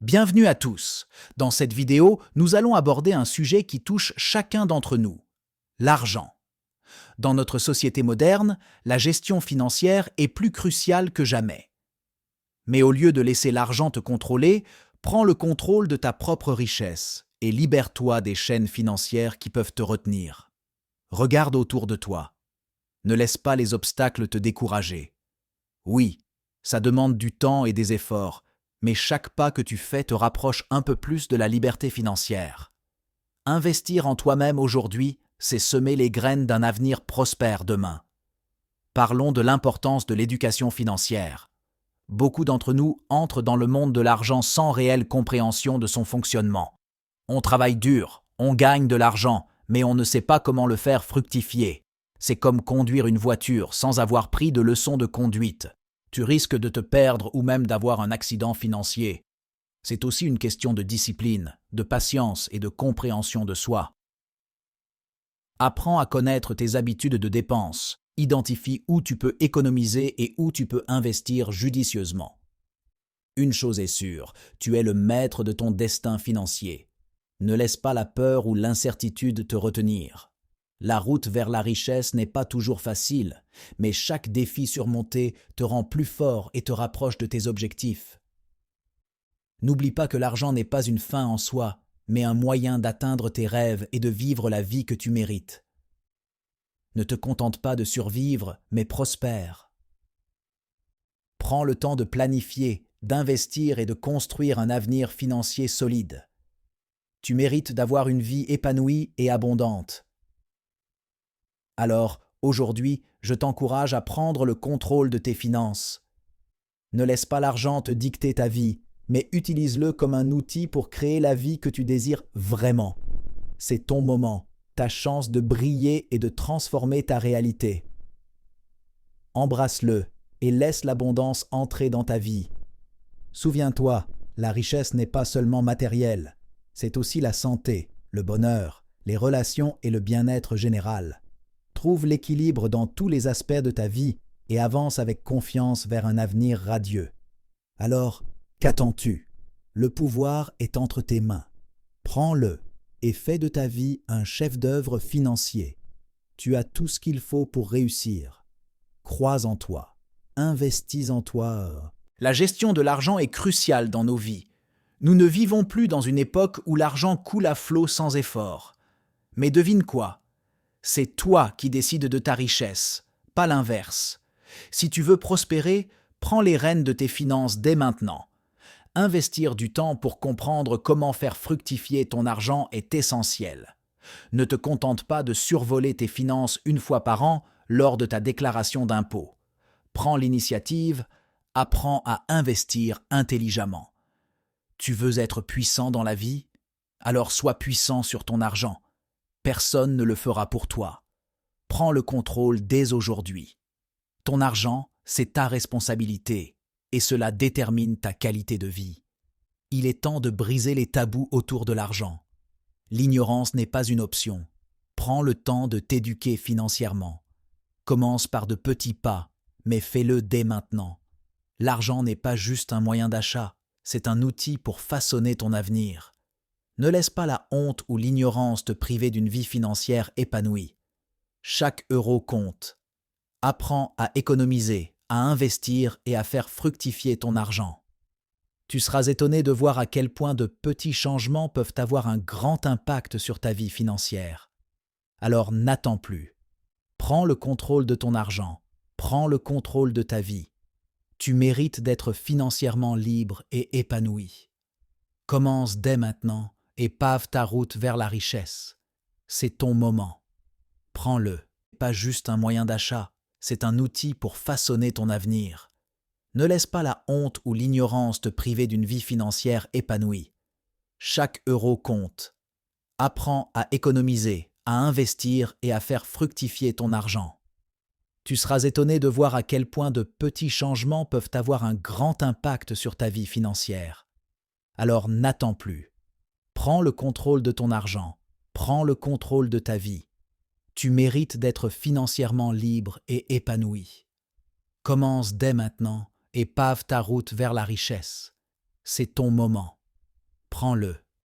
Bienvenue à tous. Dans cette vidéo, nous allons aborder un sujet qui touche chacun d'entre nous, l'argent. Dans notre société moderne, la gestion financière est plus cruciale que jamais. Mais au lieu de laisser l'argent te contrôler, prends le contrôle de ta propre richesse et libère-toi des chaînes financières qui peuvent te retenir. Regarde autour de toi. Ne laisse pas les obstacles te décourager. Oui, ça demande du temps et des efforts, mais chaque pas que tu fais te rapproche un peu plus de la liberté financière. Investir en toi-même aujourd'hui, c'est semer les graines d'un avenir prospère demain. Parlons de l'importance de l'éducation financière. Beaucoup d'entre nous entrent dans le monde de l'argent sans réelle compréhension de son fonctionnement. On travaille dur, on gagne de l'argent, mais on ne sait pas comment le faire fructifier. C'est comme conduire une voiture sans avoir pris de leçons de conduite. Tu risques de te perdre ou même d'avoir un accident financier. C'est aussi une question de discipline, de patience et de compréhension de soi. Apprends à connaître tes habitudes de dépenses. Identifie où tu peux économiser et où tu peux investir judicieusement. Une chose est sûre, tu es le maître de ton destin financier. Ne laisse pas la peur ou l'incertitude te retenir. La route vers la richesse n'est pas toujours facile, mais chaque défi surmonté te rend plus fort et te rapproche de tes objectifs. N'oublie pas que l'argent n'est pas une fin en soi, mais un moyen d'atteindre tes rêves et de vivre la vie que tu mérites. Ne te contente pas de survivre, mais prospère. Prends le temps de planifier, d'investir et de construire un avenir financier solide. Tu mérites d'avoir une vie épanouie et abondante. Alors, aujourd'hui, je t'encourage à prendre le contrôle de tes finances. Ne laisse pas l'argent te dicter ta vie, mais utilise-le comme un outil pour créer la vie que tu désires vraiment. C'est ton moment, ta chance de briller et de transformer ta réalité. Embrasse-le et laisse l'abondance entrer dans ta vie. Souviens-toi, la richesse n'est pas seulement matérielle, c'est aussi la santé, le bonheur, les relations et le bien-être général. Trouve l'équilibre dans tous les aspects de ta vie et avance avec confiance vers un avenir radieux. Alors, qu'attends-tu? Le pouvoir est entre tes mains. Prends-le et fais de ta vie un chef-d'œuvre financier. Tu as tout ce qu'il faut pour réussir. Crois en toi. Investis en toi. La gestion de l'argent est cruciale dans nos vies. Nous ne vivons plus dans une époque où l'argent coule à flot sans effort. Mais devine quoi? C'est toi qui décides de ta richesse, pas l'inverse. Si tu veux prospérer, prends les rênes de tes finances dès maintenant. Investir du temps pour comprendre comment faire fructifier ton argent est essentiel. Ne te contente pas de survoler tes finances une fois par an lors de ta déclaration d'impôt. Prends l'initiative, apprends à investir intelligemment. Tu veux être puissant dans la vie? Alors sois puissant sur ton argent. Personne ne le fera pour toi. Prends le contrôle dès aujourd'hui. Ton argent, c'est ta responsabilité, et cela détermine ta qualité de vie. Il est temps de briser les tabous autour de l'argent. L'ignorance n'est pas une option. Prends le temps de t'éduquer financièrement. Commence par de petits pas, mais fais-le dès maintenant. L'argent n'est pas juste un moyen d'achat, c'est un outil pour façonner ton avenir. Ne laisse pas la honte ou l'ignorance te priver d'une vie financière épanouie. Chaque euro compte. Apprends à économiser, à investir et à faire fructifier ton argent. Tu seras étonné de voir à quel point de petits changements peuvent avoir un grand impact sur ta vie financière. Alors n'attends plus. Prends le contrôle de ton argent. Prends le contrôle de ta vie. Tu mérites d'être financièrement libre et épanoui. Commence dès maintenant et pave ta route vers la richesse. C'est ton moment. Prends-le. Pas juste un moyen d'achat, c'est un outil pour façonner ton avenir. Ne laisse pas la honte ou l'ignorance te priver d'une vie financière épanouie. Chaque euro compte. Apprends à économiser, à investir et à faire fructifier ton argent. Tu seras étonné de voir à quel point de petits changements peuvent avoir un grand impact sur ta vie financière. Alors n'attends plus. Prends le contrôle de ton argent. Prends le contrôle de ta vie. Tu mérites d'être financièrement libre et épanoui. Commence dès maintenant et pave ta route vers la richesse. C'est ton moment. prends-le.